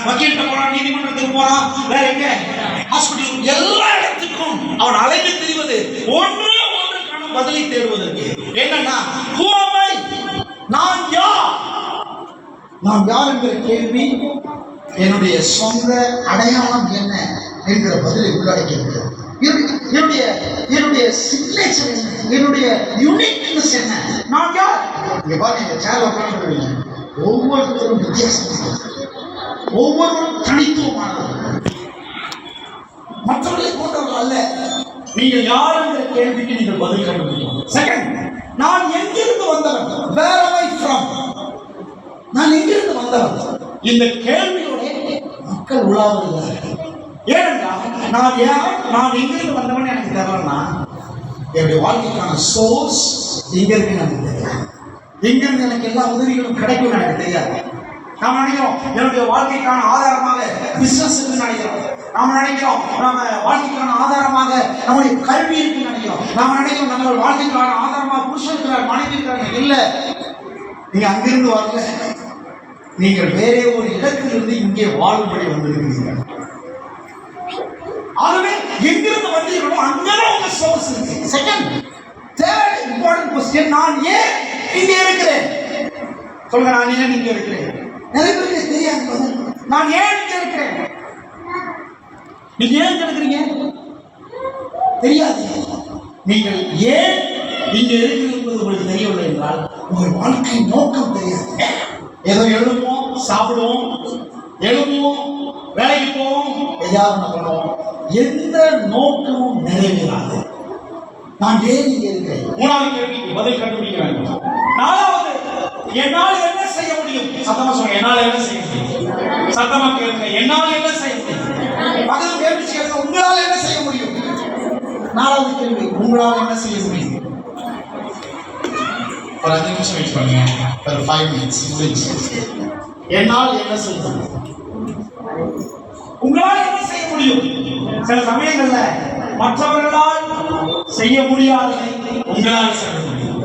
வக்கீல்கிட்ட போறான், நீதிமன்றத்துக்கு போறான், வேற எங்க ஹாஸ்பிட்டல், எல்லா இடத்துக்கும் அவன் அலைந்து திரிவது ஒன்றுக்கான பதிலை தேடுவதற்கு. என்னன்னா who am I? நான் யார்? நான் யார் என்கிற கேள்வி என்னுடைய சொந்த அடையாளம் என்ன என்கிற பதிலை உள்ளடக்கியிருக்கிறது. என்னுடைய சிக்னேச்சர் என்ன, என்னுடைய யூனிக்னஸ் என்ன, நான் யார்? இங்க பாருங்க, இந்த சேர் உட்கார்ந்து ஒவ்வொருத்தரும் வித்தியாசம், ஒவ்வொருவரும் தனித்துவமானவர், மற்றவர்களை போன்றவர்கள் அல்ல. நீங்கள் யார் என்ற கேள்விக்கு நீங்கள் பதில் கண்டுபிடிக்கணும். செகண்ட், நான் எங்கிருந்து வந்தவன், வேர் am I from? நான் எங்கிருந்து வந்தவன்? இந்த கேள்வியோட மக்கள் உலாவுகிறார்கள். ஏனென்றால் நான் எங்கிருந்து வந்தவன் எனக்கு தெரியலன்னா என்னுடைய வாழ்க்கைக்கான சோர்ஸ் எங்க இருக்குன்னு எனக்கு தெரியாது. எங்கிருந்து எனக்கு எல்லா உதவிகளும் கிடைக்கும் எனக்கு தெரியாது. நாம் நினைக்கிறோம் என்னுடைய வாழ்க்கைக்கான ஆதாரமாக பிசினஸ் இருக்குன்னு நினைக்கிறோம். நாம நினைக்கிறோம் நம்ம வாழ்க்கைக்கான ஆதாரமாக நம்முடைய கல்வி இருக்குன்னு நினைக்கிறோம். நாம நினைக்கிறோம் நம்ம வாழ்க்கைக்கான ஆதாரமாக புருஷன் இருக்கிறார், மனைவி இருக்கிறாங்க. இல்ல, நீங்க அங்கிருந்து வரல, நீங்கள் வேறே ஒரு இடத்திலிருந்து இங்கே வாழும்படி வந்திருக்கிறீர்கள். ஆகவே எங்கிருந்து வந்தீர்களோ அங்கதான் உங்க சோர்ஸ் இருக்கு. செகண்ட், தேர்ட் இம்பார்ட்டன்ட் क्वेश्चन, நான் ஏன் இங்கே இருக்கிறேன்? சொல்லுங்க, நான் ஏன் இங்கே இருக்கிறேன்? நிறைய பேருக்கு தெரியாது. நான் ஏன் இங்கே இருக்கிறேன்? நீங்க ஏன் இங்கே இருக்கிறீங்க தெரியாது. நீங்கள் ஏன் இங்கே இருக்கிறது உங்களுக்கு தெரியவில்லை என்றால் உங்கள் வாழ்க்கை நோக்கம் தெரியாது. ஏதோ எழுதுவோம், சாப்பிடுவோம், எழுதுவோம், வேலைக்கு போவோம், எதாவது பண்ணுவோம், எந்த நோக்கமும் நிறைவேறாது. நான் ஏன் இங்கே இருக்கிறேன்? மூணாவது கேள்விக்கு பதில் கண்டுபிடிக்க வேண்டும். நாலாவது, என்னால் என்ன செய்ய முடியும்? சத்தமா சொல்லுங்க, என்னால் என்ன செய்ய முடியும்? சத்தமா கேளுங்க, என்னால் என்ன செய்ய முடியும்? பக்கத்துல கேள்வி கேளுங்க, உங்களால் என்ன செய்ய முடியும்? நாலாவது கேள்வி, உங்களால் என்ன செய்ய முடியும்? ஒரு 5 நிமிஷம் வெயிட் பண்ணுங்க, ஒரு 5 மினிட்ஸ் முடிஞ்சு. என்னால் என்ன செய்ய முடியும்? உங்களால் என்ன செய்ய முடியும்? சில சமயங்கள்ல மற்றவர்களால் செய்ய முடியாததை உங்களால் செய்ய முடியும்.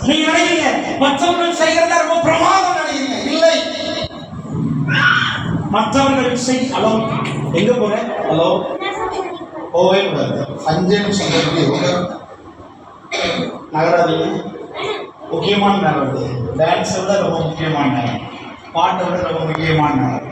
நீங்க நினைக்கிறீங்க மற்றவர்கள் செய்கிறத ரொம்ப பிரமாதம் நினைக்கிறீங்க. இல்லை, மற்றவர்கள் செய். ஹலோ, எங்க போற? ஹலோ, ஓவே 5 நிமிஷம் நகராதீங்க. முக்கியமான நகரம் டான்ஸ் விட ரொம்ப முக்கியமான நகரம், பாட்டை விட ரொம்ப முக்கியமான நகரம்.